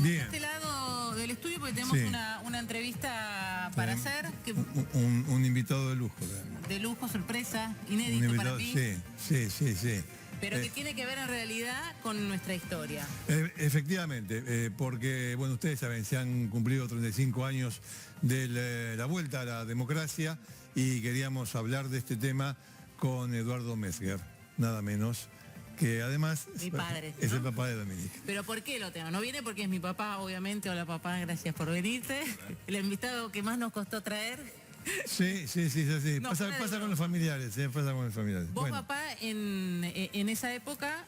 Bien. a este lado del estudio porque tenemos Sí. una entrevista para hacer, que, Un invitado de lujo. de lujo, sorpresa, Un inédito invitado, para mí, sí. pero que tiene que ver en realidad con nuestra historia. Efectivamente, porque, bueno, ustedes saben, se han cumplido 35 años de la vuelta a la democracia y queríamos hablar de este tema con Eduardo Metzger, nada menos, que además Mi padre, es ¿no? el papá de Dominique. Pero ¿por qué lo tengo? No viene porque es mi papá, obviamente. Hola papá, gracias por venirte. El invitado que más nos costó traer. Sí. No, Pasa fuera de con broma. los familiares, pasa con los familiares. Vos, Bueno, papá, en esa época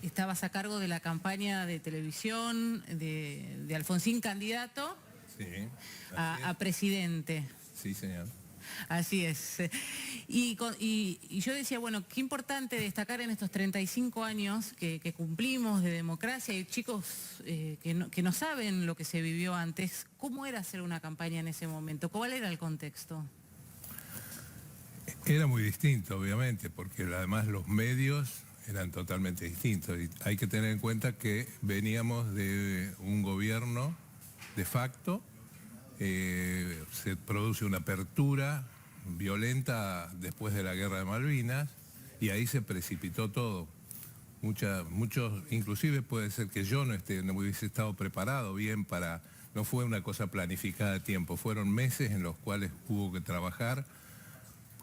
estabas a cargo de la campaña de televisión de Alfonsín candidato Sí, a presidente. sí, señor. Así es. Y yo decía, bueno, qué importante destacar en estos 35 años que cumplimos de democracia y chicos que no saben lo que se vivió antes, ¿cómo era hacer una campaña en ese momento? ¿Cuál era el contexto? Era muy distinto, obviamente, porque además los medios eran totalmente distintos. Y hay que tener en cuenta que veníamos de un gobierno de facto, se produce una apertura violenta después de la Guerra de Malvinas y ahí se precipitó todo. Muchos, inclusive puede ser que yo no hubiese estado preparado bien no fue una cosa planificada a tiempo, fueron meses en los cuales hubo que trabajar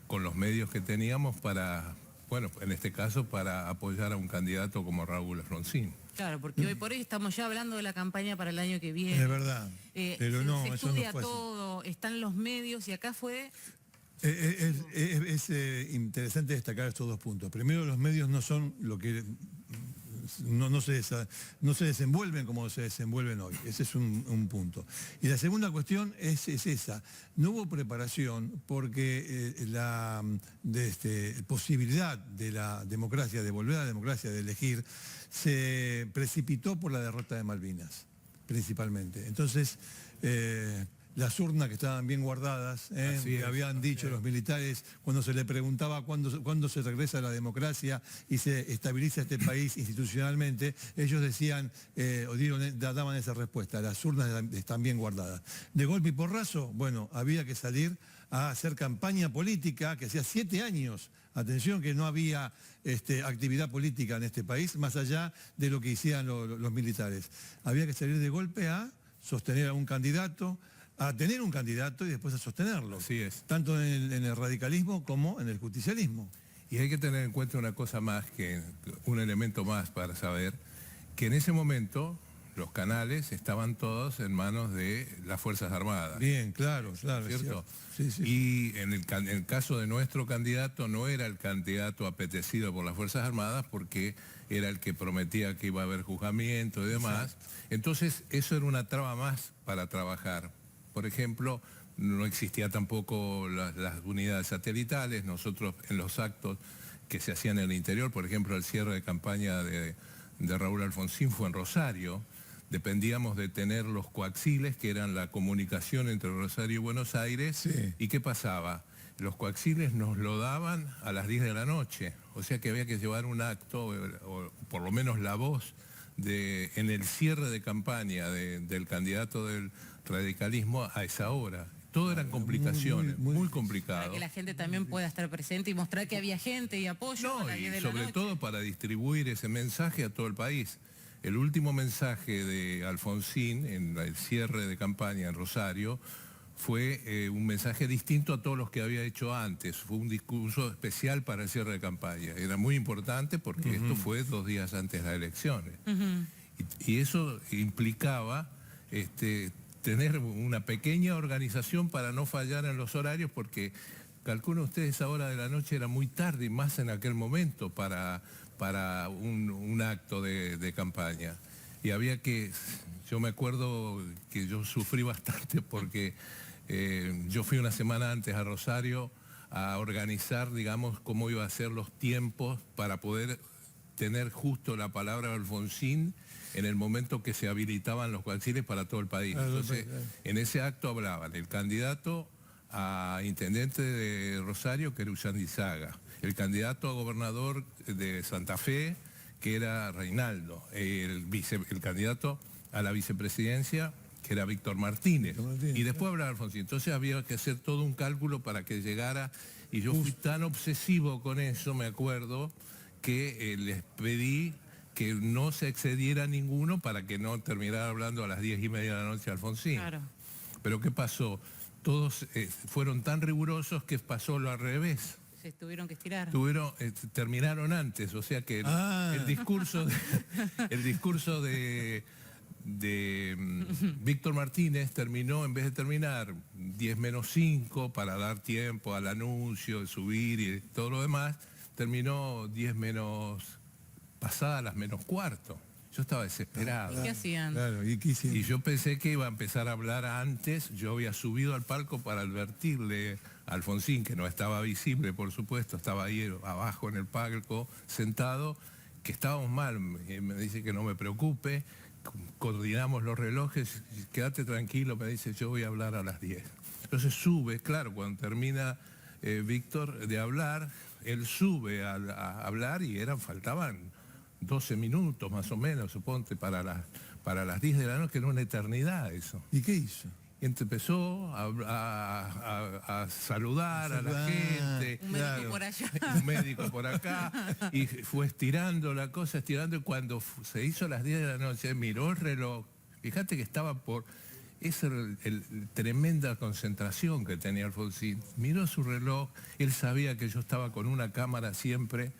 con los medios que teníamos para, bueno, en este caso para apoyar a un candidato como Raúl Alfonsín. Claro, porque hoy por hoy estamos ya hablando de la campaña para el año que viene. es verdad. Pero no, se eso no estudia fue así. todo, están los medios y acá fue... Es interesante destacar estos dos puntos. Primero, los medios no son lo que no se desenvuelven como se desenvuelven hoy. Ese es un punto. Y la segunda cuestión es esa. No hubo preparación porque la posibilidad de la democracia, de volver a la democracia, de elegir, se precipitó por la derrota de Malvinas, principalmente. Entonces, las urnas que estaban bien guardadas, que habían dicho los militares cuando se le preguntaba cuándo se regresa a la democracia y se estabiliza este país institucionalmente, ellos decían, daban esa respuesta, las urnas están bien guardadas. De golpe y porrazo, bueno, había que salir a hacer campaña política, que hacía 7 años, atención, que no había actividad política en este país, más allá de lo que hicieran los militares. Había que salir de golpe a sostener a un candidato, a tener un candidato y después a sostenerlo. Así es. Tanto en el radicalismo como en el justicialismo. Y hay que tener en cuenta una cosa más, un elemento más para saber, que en ese momento los canales estaban todos en manos de las Fuerzas Armadas. Bien, claro, ¿Cierto? Sí. Y en el caso de nuestro candidato no era el candidato apetecido por las Fuerzas Armadas porque era el que prometía que iba a haber juzgamiento y demás. Exacto. Entonces eso era una traba más para trabajar. Por ejemplo, no existía tampoco las unidades satelitales. Nosotros en los actos que se hacían en el interior, por ejemplo, el cierre de campaña de Raúl Alfonsín fue en Rosario. Dependíamos de tener los coaxiles, que eran la comunicación entre Rosario y Buenos Aires. Sí. ¿Y qué pasaba? Los coaxiles nos lo daban a las 10 de la noche. O sea que había que llevar un acto, o por lo menos la voz, en el cierre de campaña del candidato del radicalismo a esa hora. Todo eran complicaciones, muy complicadas. Para que la gente también pueda estar presente y mostrar que había gente y apoyo a las 10 de la noche. Sobre todo para distribuir ese mensaje a todo el país. El último mensaje de Alfonsín en el cierre de campaña en Rosario fue un mensaje distinto a todos los que había hecho antes. Fue un discurso especial para el cierre de campaña. Era muy importante porque esto fue 2 días antes de las elecciones. Y eso implicaba tener una pequeña organización para no fallar en los horarios, porque calculen ustedes, esa hora de la noche era muy tarde, y más en aquel momento para un acto de campaña. Y había que, yo me acuerdo que yo sufrí bastante porque yo fui una semana antes a Rosario a organizar, digamos, cómo iba a ser los tiempos para poder tener justo la palabra de Alfonsín en el momento que se habilitaban los coaxiles para todo el país. Entonces, en ese acto hablaban el candidato a intendente de Rosario, que era Ullandizaga, el candidato a gobernador de Santa Fe, que era Reinaldo, el candidato a la vicepresidencia, que era Víctor Martínez, y después hablaba Alfonsín. Entonces había que hacer todo un cálculo para que llegara, y yo fui tan obsesivo con eso, me acuerdo, que les pedí que no se excediera ninguno para que no terminara hablando a las 10:30 de la noche Alfonsín. Claro. Pero ¿qué pasó? Todos fueron tan rigurosos que pasó lo al revés. Se tuvieron que estirar. Terminaron antes, o sea que el discurso de Víctor Martínez terminó, en vez de terminar 10:05 para dar tiempo al anuncio, de subir y todo lo demás, terminó 10 menos, pasadas las -15. Yo estaba desesperado. ¿Y qué hacían? Claro, ¿y qué hicieron? Y yo pensé que iba a empezar a hablar antes. Yo había subido al palco para advertirle a Alfonsín, que no estaba visible, por supuesto, estaba ahí abajo en el palco, sentado, que estábamos mal. Me dice que no me preocupe, coordinamos los relojes, quédate tranquilo, me dice, yo voy a hablar a las 10. Entonces sube, claro, cuando termina Víctor de hablar, él sube a hablar y faltaban 12 minutos más o menos, suponte, para las 10 de la noche, que era una eternidad eso. ¿Y qué hizo? Y empezó a saludar a la gente. Un médico por allá. Un médico por acá. Y fue estirando la cosa, estirando. Y cuando se hizo las 10 de la noche, miró el reloj. Fíjate que estaba por... Esa era tremenda concentración que tenía Alfonsín. Miró su reloj. Él sabía que yo estaba con una cámara siempre,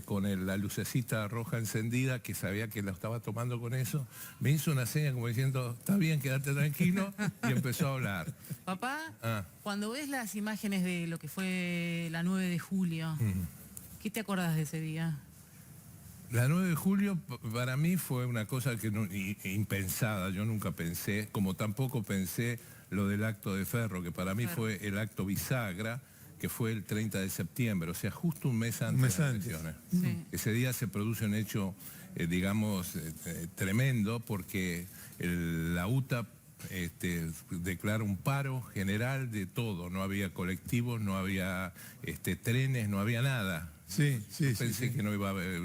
con la lucecita roja encendida, que sabía que la estaba tomando con eso. Me hizo una seña como diciendo, está bien, quédate tranquilo, y empezó a hablar. Papá, cuando ves las imágenes de lo que fue la 9 de julio, ¿qué te acordás de ese día? La 9 de julio para mí fue una cosa que impensada, yo nunca pensé, como tampoco pensé lo del acto de Ferro, que para mí fue el acto bisagra, que fue el 30 de septiembre, o sea, justo un mes antes de las elecciones. Sí. Ese día se produce un hecho, tremendo, porque la UTA declara un paro general de todo, no había colectivos, no había trenes, no había nada. Sí. Pensé que no iba a haber,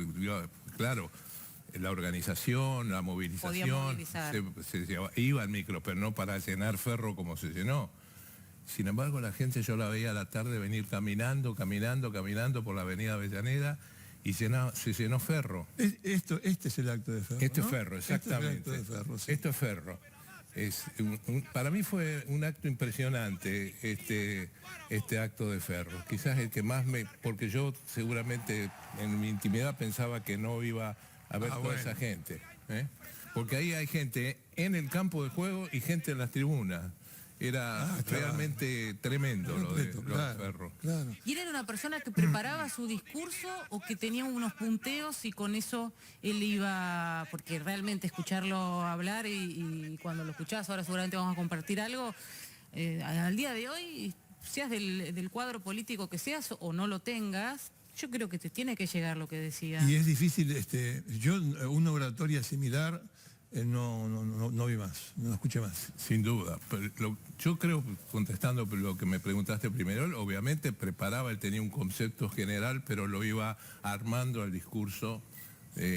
claro, la organización, la movilización, iba al micro, pero no para llenar Ferro como se llenó. Sin embargo, la gente yo la veía a la tarde venir caminando por la avenida Avellaneda y se llenó Ferro. Este es el acto de Ferro, Este ¿no? Ferro, exactamente. Esto es Ferro. Para mí fue un acto impresionante este acto de Ferro. Quizás el que más porque yo seguramente en mi intimidad pensaba que no iba a haber toda esa gente. Porque ahí hay gente en el campo de juego y gente en las tribunas. Era realmente tremendo lo de Ferro. Claro. ¿Y él era una persona que preparaba su discurso o que tenía unos punteos y con eso él iba, porque realmente escucharlo hablar y cuando lo escuchás, ahora seguramente vamos a compartir algo, al día de hoy, seas del cuadro político que seas o no lo tengas, yo creo que te tiene que llegar lo que decía. Y es difícil, yo una oratoria similar no vi más, no escuché más. Sin duda. Pero yo creo, contestando lo que me preguntaste primero, él obviamente preparaba, él tenía un concepto general, pero lo iba armando al discurso.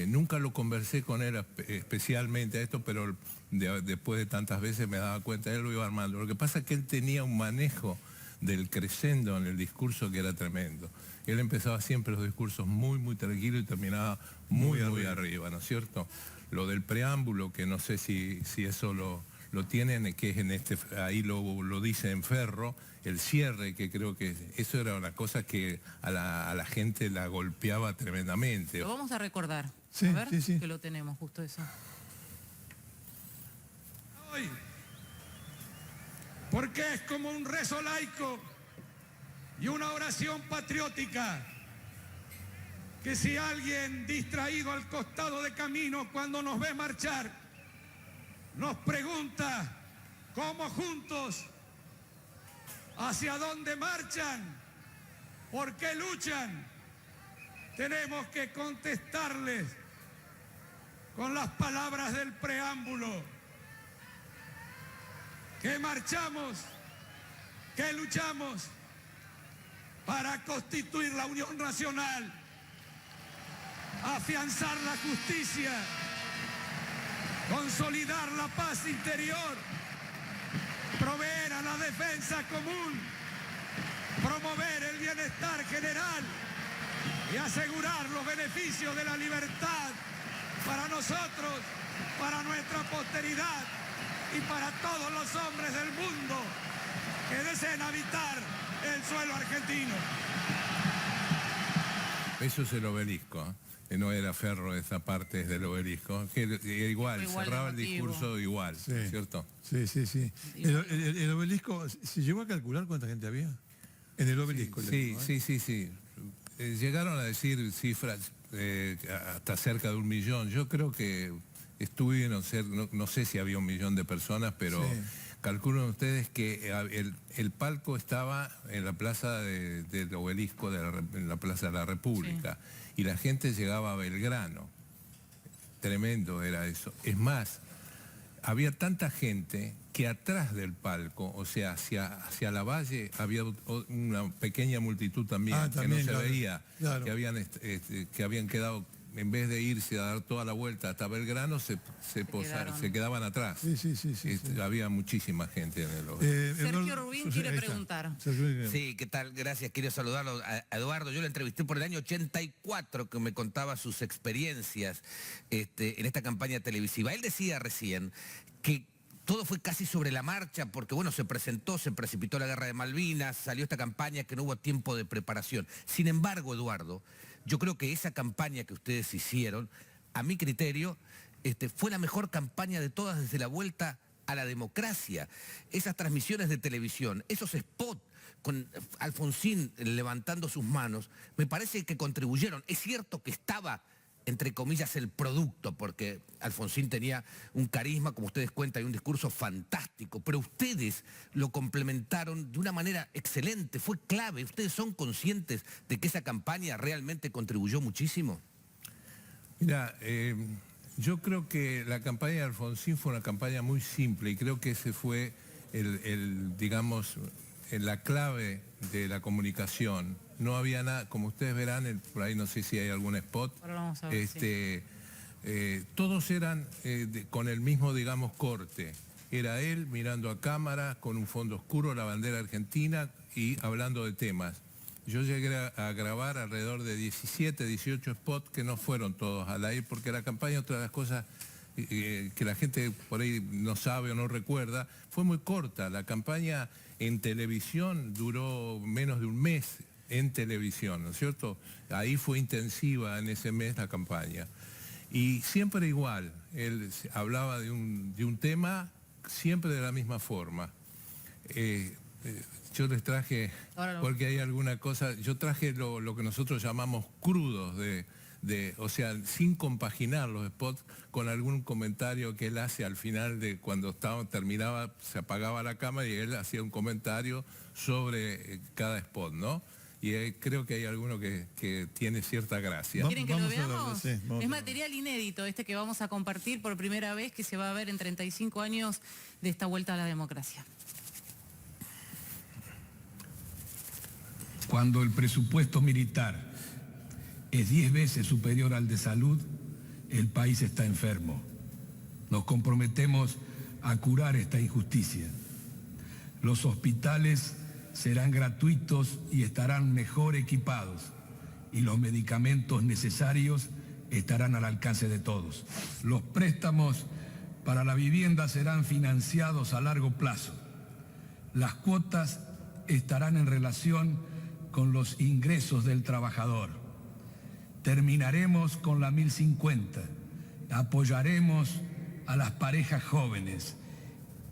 Nunca lo conversé con él especialmente a esto, pero después de tantas veces me daba cuenta, él lo iba armando. Lo que pasa es que él tenía un manejo del crescendo en el discurso que era tremendo. Él empezaba siempre los discursos muy, muy tranquilo y terminaba muy arriba, ¿no es cierto? Lo del preámbulo, que no sé si eso lo tienen, que es ahí lo dice en Ferro, el cierre, que creo que eso era una cosa que a la gente la golpeaba tremendamente. Lo vamos a recordar. Sí, a ver, sí. que lo tenemos, justo eso. Hoy, porque es como un rezo laico y una oración patriótica, que si alguien distraído al costado de camino cuando nos ve marchar, nos pregunta cómo juntos, hacia dónde marchan, por qué luchan, tenemos que contestarles con las palabras del preámbulo, que marchamos, que luchamos para constituir la Unión Nacional, afianzar la justicia, consolidar la paz interior, proveer a la defensa común, promover el bienestar general y asegurar los beneficios de la libertad para nosotros, para nuestra posteridad y para todos los hombres del mundo que deseen habitar el suelo argentino. Eso es el Obelisco, no era Ferro esa parte es del Obelisco, que igual cerraba el discurso igual, Sí. ¿cierto? Sí, sí, sí. El Obelisco, ¿se llegó a calcular cuánta gente había? En el Obelisco. Sí. Llegaron a decir cifras hasta cerca de 1 millón. Yo creo que estuvieron, no sé si había 1 millón de personas, pero sí. calculan ustedes que el palco estaba en la plaza del Obelisco, en la Plaza de la República, sí. Y la gente llegaba a Belgrano. Tremendo era eso. Es más, había tanta gente que atrás del palco, o sea, hacia la valle, había una pequeña multitud también, que no se claro, veía, claro. que habían quedado, en vez de irse a dar toda la vuelta hasta Belgrano, se quedaban atrás. Sí. Había muchísima gente en el Sergio Rubín quiere preguntar. Sí, ¿qué tal? Gracias, quiero saludarlo a Eduardo. Yo lo entrevisté por el año 84, que me contaba sus experiencias en esta campaña televisiva. Él decía recién que todo fue casi sobre la marcha, porque bueno, se precipitó la guerra de Malvinas, salió esta campaña que no hubo tiempo de preparación. Sin embargo, Eduardo, yo creo que esa campaña que ustedes hicieron, a mi criterio, fue la mejor campaña de todas desde la vuelta a la democracia. Esas transmisiones de televisión, esos spots con Alfonsín levantando sus manos, me parece que contribuyeron. Es cierto que estaba, entre comillas, el producto, porque Alfonsín tenía un carisma, como ustedes cuentan, y un discurso fantástico, pero ustedes lo complementaron de una manera excelente, fue clave. ¿Ustedes son conscientes de que esa campaña realmente contribuyó muchísimo? Mira, yo creo que la campaña de Alfonsín fue una campaña muy simple y creo que ese fue digamos, la clave de la comunicación. No había nada, como ustedes verán, por ahí no sé si hay algún spot. Ahora vamos a ver, todos eran con el mismo, digamos, corte. Era él mirando a cámara, con un fondo oscuro, la bandera argentina y hablando de temas. Yo llegué a grabar alrededor de 17, 18 spots que no fueron todos al aire, porque la campaña, otra de las cosas que la gente por ahí no sabe o no recuerda, fue muy corta. La campaña en televisión duró menos de un mes en televisión, ¿no es cierto? Ahí fue intensiva en ese mes la campaña. Y siempre igual, él hablaba de un tema siempre de la misma forma. Yo les traje, porque hay alguna cosa, yo traje lo que nosotros llamamos crudos, o sea, sin compaginar los spots con algún comentario que él hace al final de cuando terminaba, se apagaba la cámara y él hacía un comentario sobre cada spot, ¿no? Y creo que hay alguno que tiene cierta gracia. ¿Quieren que lo Vamos a verlo, veamos? sí, vamos a Es verlo. material inédito que vamos a compartir por primera vez, que se va a ver en 35 años de esta vuelta a la democracia. Cuando el presupuesto militar es 10 veces superior al de salud, el país está enfermo. Nos comprometemos a curar esta injusticia. Los hospitales serán gratuitos y estarán mejor equipados, y los medicamentos necesarios estarán al alcance de todos. Los préstamos para la vivienda serán financiados a largo plazo. Las cuotas estarán en relación con los ingresos del trabajador. Terminaremos con la 1050, apoyaremos a las parejas jóvenes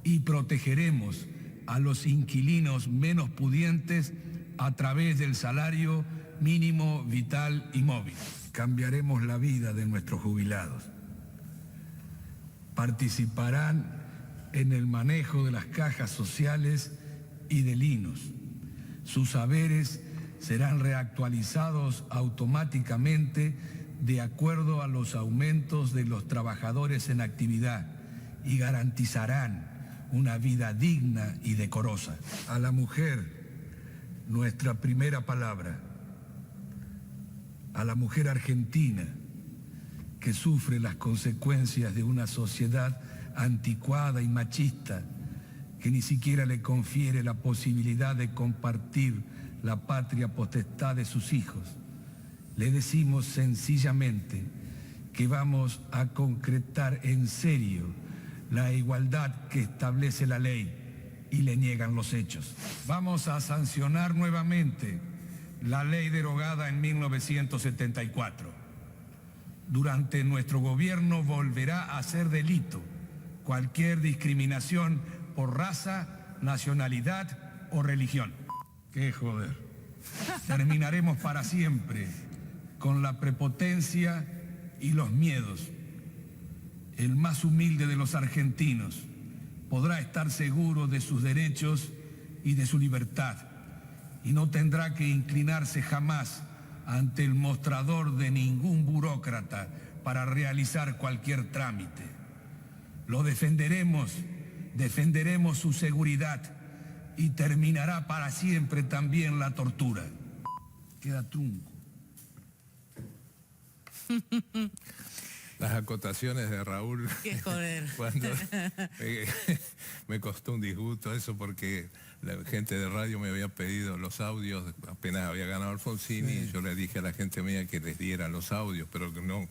y protegeremos a los inquilinos menos pudientes a través del salario mínimo vital y móvil. Cambiaremos la vida de nuestros jubilados. Participarán en el manejo de las cajas sociales y del INUS. Sus saberes serán reactualizados automáticamente de acuerdo a los aumentos de los trabajadores en actividad y garantizarán una vida digna y decorosa. A la mujer, nuestra primera palabra. A la mujer argentina, que sufre las consecuencias de una sociedad anticuada y machista, que ni siquiera le confiere la posibilidad de compartir la patria potestad de sus hijos. Le decimos sencillamente que vamos a concretar en serio la igualdad que establece la ley y le niegan los hechos. Vamos a sancionar nuevamente la ley derogada en 1974. Durante nuestro gobierno volverá a ser delito cualquier discriminación por raza, nacionalidad o religión. ¡Qué joder! Terminaremos para siempre con la prepotencia y los miedos. El más humilde de los argentinos podrá estar seguro de sus derechos y de su libertad, y no tendrá que inclinarse jamás ante el mostrador de ningún burócrata para realizar cualquier trámite. Lo defenderemos su seguridad y terminará para siempre también la tortura. Queda trunco. Las acotaciones de Raúl. Qué joder. Cuando me costó un disgusto eso porque la gente de radio me había pedido los audios, apenas había ganado Alfonsín, y yo le dije a la gente mía que les dieran los audios, pero que no,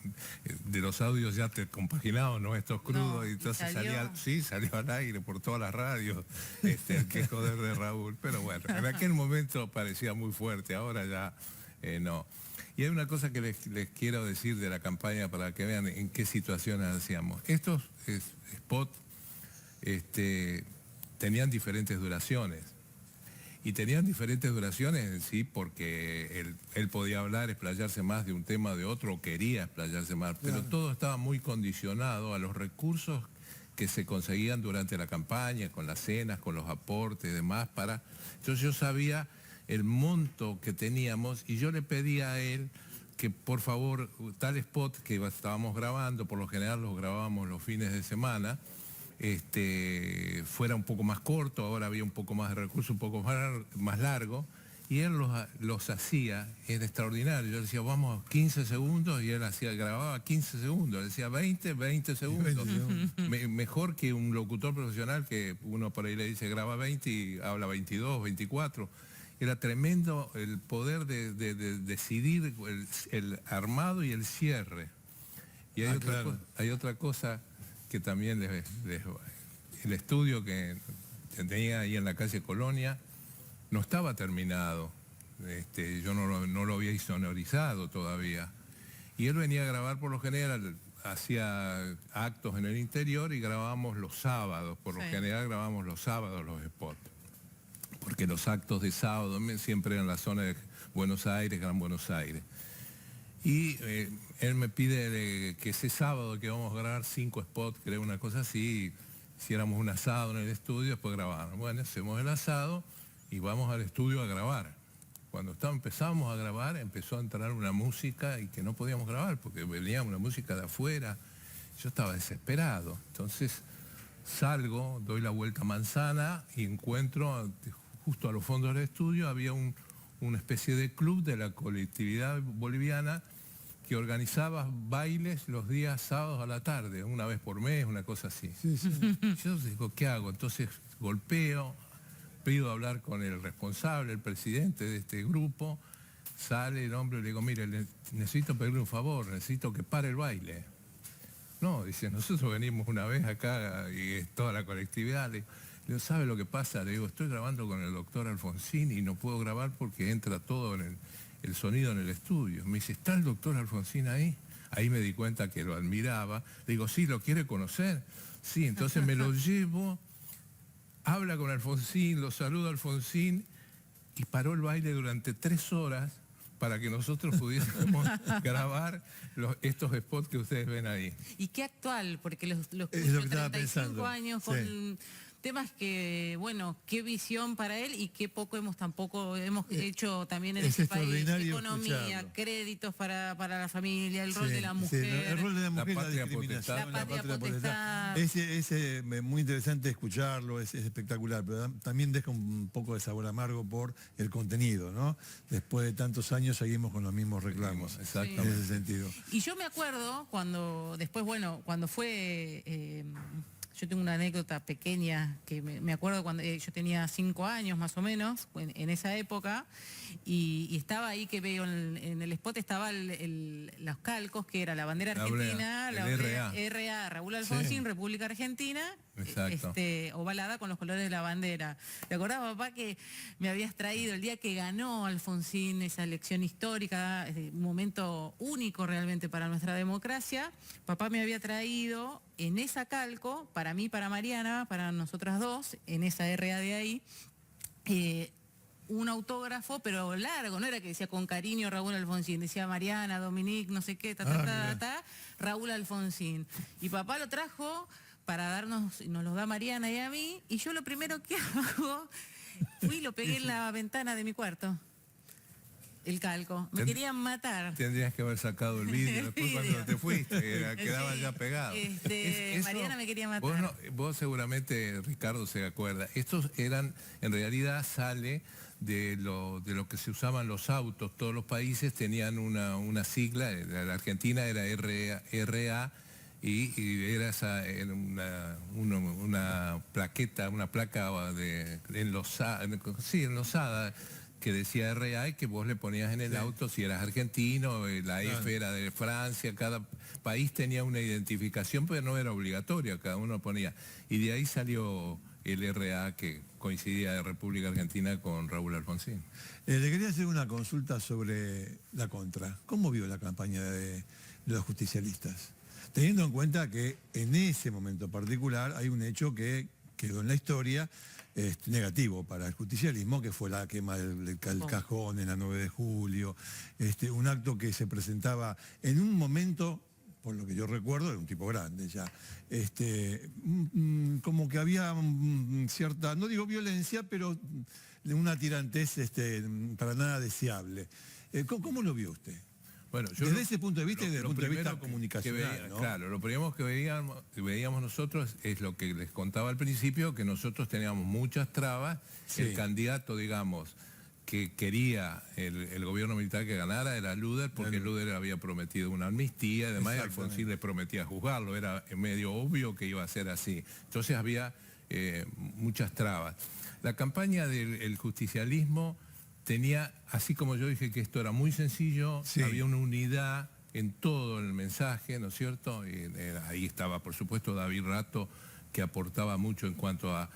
de los audios ya te compaginados, ¿no? Estos crudos, No, y entonces ¿salió? salió al aire por todas las radios, qué joder de Raúl, pero bueno, en aquel momento parecía muy fuerte, ahora ya no. Y hay una cosa que les quiero decir de la campaña para que vean en qué situaciones hacíamos. Estos spots tenían diferentes duraciones. Y tenían diferentes duraciones en sí porque él podía hablar, explayarse más de un tema o de otro, o quería explayarse más, pero todo estaba muy condicionado a los recursos que se conseguían durante la campaña, con las cenas, con los aportes y demás. Entonces yo sabía el monto que teníamos y yo le pedía a él que por favor tal spot que estábamos grabando, por lo general los grabábamos los fines de semana, fuera un poco más corto, ahora había un poco más de recursos, un poco más largo, y él los hacía, era extraordinario. Yo le decía, vamos, 15 segundos, y él grababa 15 segundos, le decía 20 segundos. Mejor que un locutor profesional que uno por ahí le dice graba 20 y habla 22, 24. Era tremendo el poder de decidir el armado y el cierre. Y hay otra cosa que también el estudio que tenía ahí en la calle Colonia no estaba terminado. Yo no lo había sonorizado todavía. Y él venía a grabar por lo general, hacía actos en el interior y grabábamos los sábados. Por lo general grabábamos los sábados los spots. Porque los actos de sábado siempre eran en la zona de Buenos Aires, Gran Buenos Aires. Y él me pide que ese sábado que vamos a grabar 5 spots, creo una cosa así, hiciéramos un asado en el estudio, después grabaron. Bueno, hacemos el asado y vamos al estudio a grabar. Cuando empezamos a grabar, empezó a entrar una música y que no podíamos grabar porque venía una música de afuera. Yo estaba desesperado. Entonces salgo, doy la vuelta a manzana y encuentro, justo a los fondos del estudio, había una especie de club de la colectividad boliviana que organizaba bailes los días sábados a la tarde, una vez por mes, una cosa así. Yo digo, ¿qué hago? Entonces golpeo, pido hablar con el responsable, el presidente de este grupo, sale el hombre y le digo, mire, necesito pedirle un favor, necesito que pare el baile. No, dice, nosotros venimos una vez acá y es toda la colectividad. Le digo, ¿sabe lo que pasa? Le digo, estoy grabando con el doctor Alfonsín y no puedo grabar porque entra todo en el sonido en el estudio. Me dice, ¿está el doctor Alfonsín ahí? Ahí me di cuenta que lo admiraba. Le digo, sí, ¿lo quiere conocer? Sí, entonces me lo llevo, habla con Alfonsín, lo saluda a Alfonsín y paró el baile durante 3 horas para que nosotros pudiésemos grabar estos spots que ustedes ven ahí. Y qué actual, porque los Es lo que estaba 35 pensando. años temas que, bueno, qué visión para él y qué poco tampoco hemos hecho también en es este país. extraordinario Economía, escucharlo. créditos para la familia, el rol Sí, de la sí, mujer. el rol de la mujer, la patria discriminación, potestad. La patria potestad. Es muy interesante escucharlo, es espectacular, pero también deja un poco de sabor amargo por el contenido, ¿no? Después de tantos años seguimos con los mismos reclamos, Exactamente. en ese sentido. Y yo me acuerdo cuando después, bueno, cuando fue, yo tengo una anécdota pequeña que me acuerdo cuando yo tenía 5 años más o menos, en esa época, y estaba ahí que veo en el spot estaba los calcos, que era la bandera La argentina, el la RA. RA, Raúl Alfonsín, Sí. República Argentina, Exacto. ovalada con los colores de la bandera. ¿Te acordás, papá, que me habías traído el día que ganó Alfonsín esa elección histórica, un momento único realmente para nuestra democracia? Papá me había traído en esa calco, para mí, para Mariana, para nosotras dos, en esa RA de ahí, un autógrafo, pero largo, no era que decía con cariño Raúl Alfonsín, decía Mariana, Dominique, no sé qué, Mira. Raúl Alfonsín. Y papá lo trajo para darnos, nos lo da Mariana y a mí, y yo lo primero que hago, fui y lo pegué en la ventana de mi cuarto. El calco. Me querían matar. Tendrías que haber sacado el vídeo después cuando te fuiste, quedaba Sí, ya pegado. eso, Mariana me quería matar. Vos seguramente, Ricardo, se acuerda. Estos eran, en realidad sale de lo que se usaban los autos. Todos los países tenían una sigla. La Argentina era RA y era una plaqueta, una placa enlosada que decía RA y que vos le ponías en el auto si eras argentino, la F era de Francia, cada país tenía una identificación, pero no era obligatoria, cada uno ponía. Y de ahí salió el RA que coincidía de República Argentina con Raúl Alfonsín. Le quería hacer una consulta sobre la contra. ¿Cómo vio la campaña de los justicialistas? Teniendo en cuenta que en ese momento particular hay un hecho que quedó en la historia, negativo para el justicialismo, que fue la quema del cajón en la 9 de julio, un acto que se presentaba en un momento, por lo que yo recuerdo, era un tipo grande ya, como que había cierta, no digo violencia, pero una tirantez para nada deseable. ¿Cómo lo vio usted? Bueno, Desde ese punto de vista y desde el punto de vista primero comunicacional, ¿no? Claro, lo primero que veíamos nosotros es lo que les contaba al principio, que nosotros teníamos muchas trabas. Sí. El candidato, digamos, que quería el gobierno militar que ganara era Luder, porque Luder había prometido una amnistía, además Alfonsín le prometía juzgarlo, era medio obvio que iba a ser así. Entonces había muchas trabas. La campaña del justicialismo tenía, así como yo dije que esto era muy sencillo, Sí. había una unidad en todo el mensaje, ¿no es cierto? Y, ahí estaba, por supuesto, David Rato, que aportaba mucho en cuanto a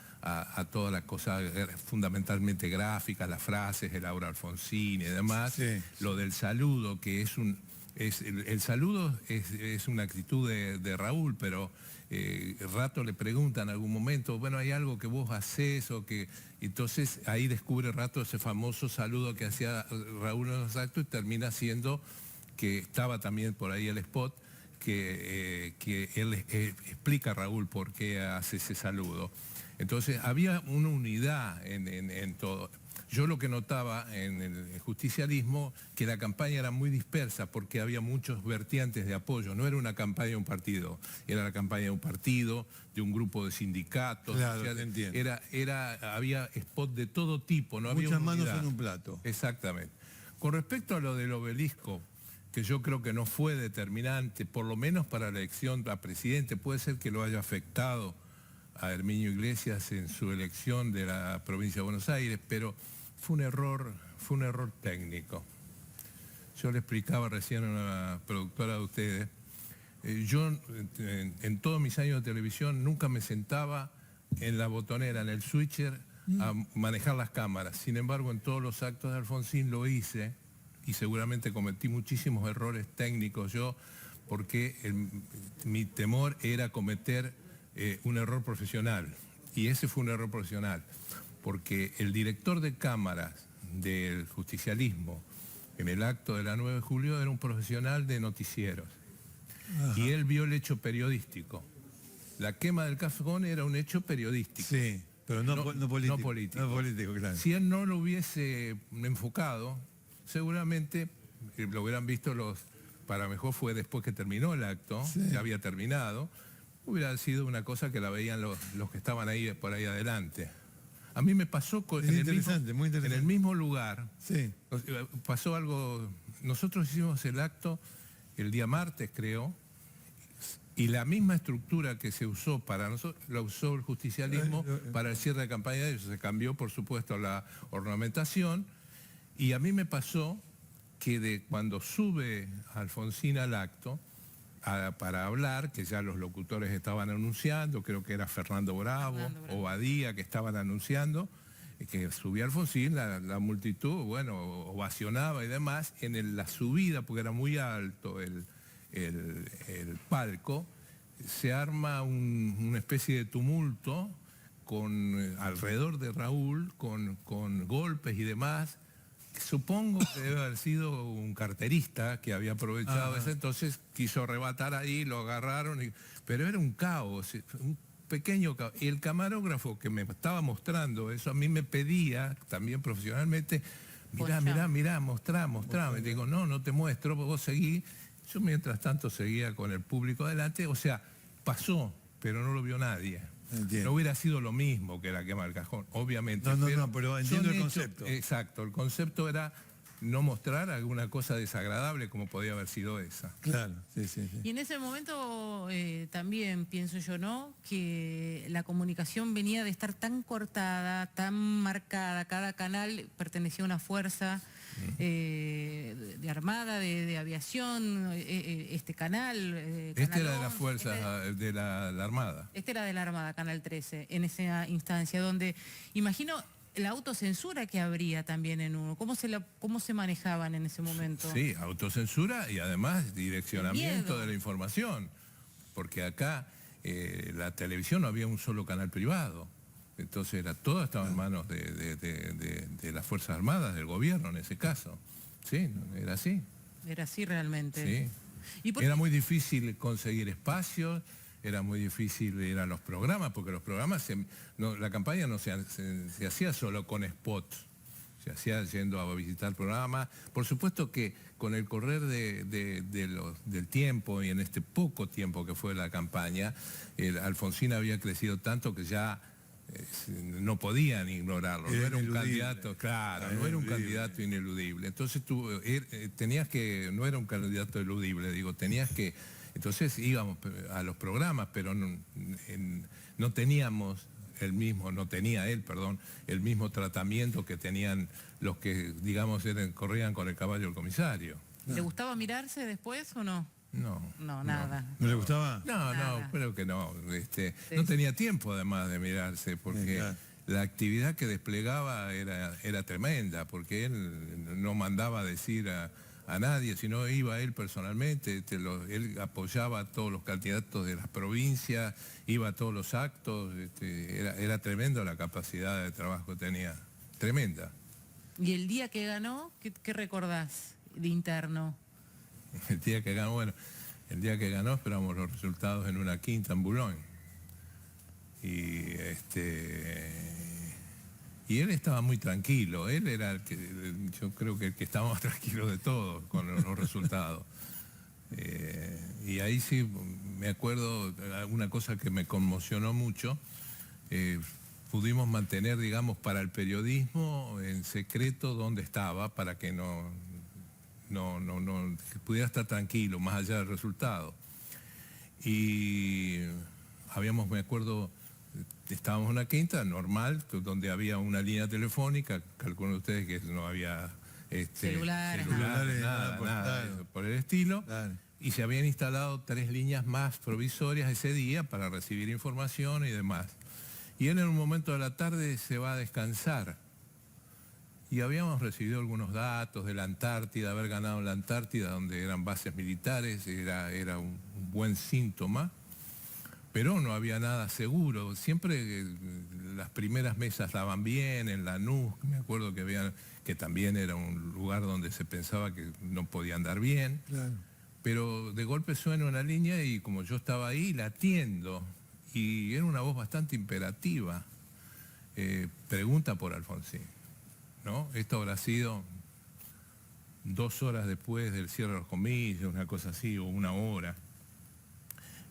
todas las cosas fundamentalmente gráficas, las frases, el Aura Alfonsín y demás. Sí. Lo del saludo, que el saludo es una actitud de Raúl, pero Rato le pregunta en algún momento, bueno, hay algo que vos hacés o que... Entonces ahí descubre Rato ese famoso saludo que hacía Raúl en los actos y termina siendo, que estaba también por ahí el spot, que él explica a Raúl por qué hace ese saludo. Entonces había una unidad en todo. Yo lo que notaba en el justicialismo, que la campaña era muy dispersa porque había muchos vertientes de apoyo. No era una campaña de un partido, era la campaña de un partido, de un grupo de sindicatos. Claro, te entiendo. Había spot de todo tipo, no había Muchas unidad. manos en un plato. Exactamente. Con respecto a lo del obelisco, que yo creo que no fue determinante, por lo menos para la elección a presidente, puede ser que lo haya afectado a Herminio Iglesias en su elección de la provincia de Buenos Aires, pero fue un error técnico. Yo le explicaba recién a una productora de ustedes, yo en todos mis años de televisión nunca me sentaba en la botonera, en el switcher, a manejar las cámaras. Sin embargo, en todos los actos de Alfonsín lo hice y seguramente cometí muchísimos errores técnicos yo, porque mi temor era cometer un error profesional. Y ese fue un error profesional, porque el director de cámaras del justicialismo en el acto de la 9 de julio era un profesional de noticieros. Ajá. Y él vio el hecho periodístico. la quema del cajón era un hecho periodístico. Sí, pero no político. No político. No político, claro. Si él no lo hubiese enfocado, seguramente lo hubieran visto para mejor fue después que terminó el acto, Sí. ya había terminado, hubiera sido una cosa que la veían los que estaban ahí por ahí adelante. A mí me pasó Es interesante, muy en interesante. el mismo lugar, Sí. pasó algo, nosotros hicimos el acto el día martes, creo, y la misma estructura que se usó para nosotros, la usó el justicialismo para el cierre de campaña de ellos. Se cambió, por supuesto, la ornamentación, y a mí me pasó que cuando sube Alfonsín al acto, para hablar, que ya los locutores estaban anunciando, creo que era Fernando Bravo o Badía que estaban anunciando, que subía Alfonsín, la multitud, bueno, ovacionaba y demás, la subida, porque era muy alto el palco, se arma una especie de tumulto alrededor de Raúl, con golpes y demás. Supongo que debe haber sido un carterista que había aprovechado ese entonces, quiso arrebatar ahí, lo agarraron, pero era un caos, un pequeño caos. Y el camarógrafo que me estaba mostrando eso, a mí me pedía, también profesionalmente, mirá, mostrá. Y digo, no te muestro, vos seguí. Yo mientras tanto seguía con el público adelante, o sea, pasó, pero no lo vio nadie. Entiendo. No hubiera sido lo mismo que la quema del cajón, obviamente. No, pero entiendo son el hechos- concepto. Exacto, el concepto era no mostrar alguna cosa desagradable como podía haber sido esa. Claro, sí. Y en ese momento también pienso yo, ¿no? Que la comunicación venía de estar tan cortada, tan marcada, cada canal pertenecía a una fuerza de armada, de aviación, este canal. Este Canal era de las 11, fuerzas de la Armada. Este era de la Armada, Canal 13, en esa instancia, donde imagino la autocensura que habría también en uno. ¿Cómo se manejaban en ese momento? Sí, autocensura y además direccionamiento miedo. de la información. Porque acá la televisión no había un solo canal privado. Entonces todo estaba en manos de las Fuerzas Armadas, del gobierno en ese caso. Sí, era así. Era así realmente. Sí. ¿Y por Era qué? muy difícil conseguir espacios, era muy difícil ir a los programas, porque los programas, la campaña no se hacía solo con spots, se hacía yendo a visitar programas. Por supuesto que con el correr del tiempo y en este poco tiempo que fue la campaña, Alfonsín había crecido tanto que ya no podían ignorarlo, no era un candidato, claro, no era un candidato ineludible. Entonces tenías que, no era un candidato eludible, digo, tenías que, entonces íbamos a los programas, pero no teníamos no tenía él, perdón, el mismo tratamiento que tenían los que, digamos, corrían con el caballo del comisario. ¿Le gustaba mirarse después o no? No, Nada. ¿No le gustaba? Nada. Creo que no. No tenía tiempo además de mirarse, porque Claro. la actividad que desplegaba era tremenda, porque él no mandaba a decir a nadie, sino iba él personalmente, él apoyaba a todos los candidatos de las provincias, iba a todos los actos, era tremendo la capacidad de trabajo que tenía, tremenda. ¿Y el día que ganó, qué recordás de interno? El día que ganó esperamos los resultados en una quinta en Boulogne. Y él estaba muy tranquilo, él era yo creo que el que estaba más tranquilo de todos con los resultados. Y ahí sí me acuerdo una cosa que me conmocionó mucho. Pudimos mantener, digamos, para el periodismo en secreto dónde estaba, para que que pudiera estar tranquilo, más allá del resultado. Y me acuerdo, estábamos en una quinta normal, donde había una línea telefónica, calculan ustedes que no había Celulares, nada por el estilo. Claro. Y se habían instalado 3 líneas más provisorias ese día para recibir información y demás. Y él en un momento de la tarde se va a descansar. Y habíamos recibido algunos datos de la Antártida, haber ganado en la Antártida, donde eran bases militares, era un buen síntoma, pero no había nada seguro. Siempre las primeras mesas daban bien, en Lanús, me acuerdo que también era un lugar donde se pensaba que no podía andar bien. Claro. Pero de golpe suena una línea y como yo estaba ahí, la atiendo. y era una voz bastante imperativa. Pregunta por Alfonsín, ¿no? Esto habrá sido 2 horas después del cierre de los comicios, una cosa así, o 1 hora.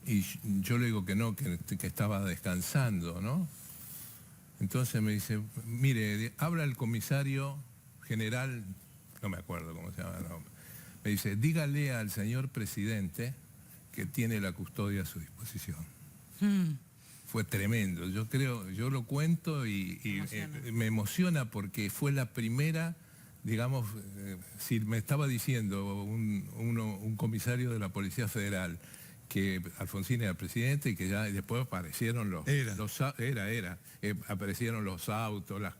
Y yo le digo que no, que estaba descansando, ¿no? Entonces me dice, mire, habla el comisario general, no me acuerdo cómo se llama el nombre, me dice, dígale al señor presidente que tiene la custodia a su disposición. Fue tremendo, yo lo cuento y me emociona porque fue la primera, digamos, si me estaba diciendo un comisario de la Policía Federal que Alfonsín era presidente y que ya después aparecieron aparecieron los autos, la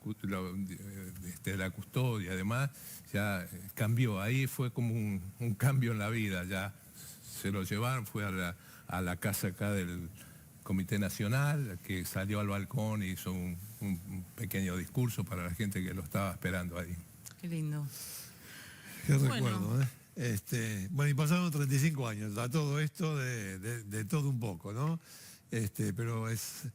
custodia, además, ya cambió, ahí fue como un cambio en la vida, ya se lo llevaron, fue a la casa acá del Comité Nacional, que salió al balcón y hizo un pequeño discurso para la gente que lo estaba esperando ahí. Qué lindo. Qué Bueno. recuerdo, ¿eh? Bueno, y pasaron 35 años a todo esto de todo un poco, ¿no? Pero es,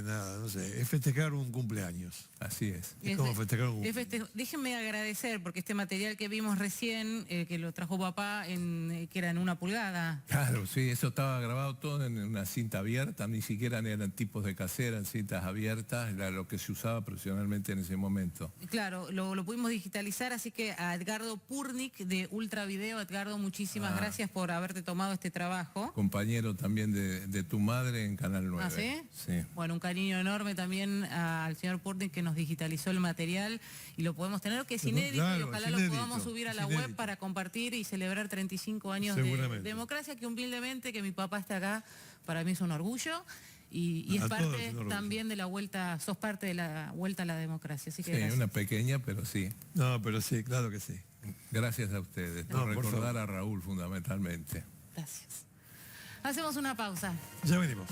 nada, no sé, es festejar un cumpleaños. Así es. Es como festejar un cumpleaños. Déjenme agradecer, porque este material que vimos recién, que lo trajo papá, que era en 1 pulgada. Claro, sí, eso estaba grabado todo en una cinta abierta, ni siquiera eran tipos de casera, eran cintas abiertas, era lo que se usaba profesionalmente en ese momento. Claro, lo pudimos digitalizar, así que a Edgardo Purnik de Ultra Video, Edgardo, muchísimas gracias por haberte tomado este trabajo. Compañero también de tu madre en Canal 9. ¿Ah, sí? Sí. Bueno, un cariño enorme también al señor Purnik que nos digitalizó el material y lo podemos tener, que es inédito, Claro, y ojalá es lo inédito, podamos subir a es la web inédito. para compartir y celebrar 35 años de Seguramente. democracia, que humildemente que mi papá esté acá, para mí es un orgullo. Y es A todos parte es un orgullo. también de la vuelta, sos parte de la vuelta a la democracia. Así que Sí, gracias. una pequeña, pero sí. No, pero sí, claro que sí. Gracias a ustedes No, por por recordar favor. a Raúl fundamentalmente. Gracias. Hacemos una pausa. Ya venimos.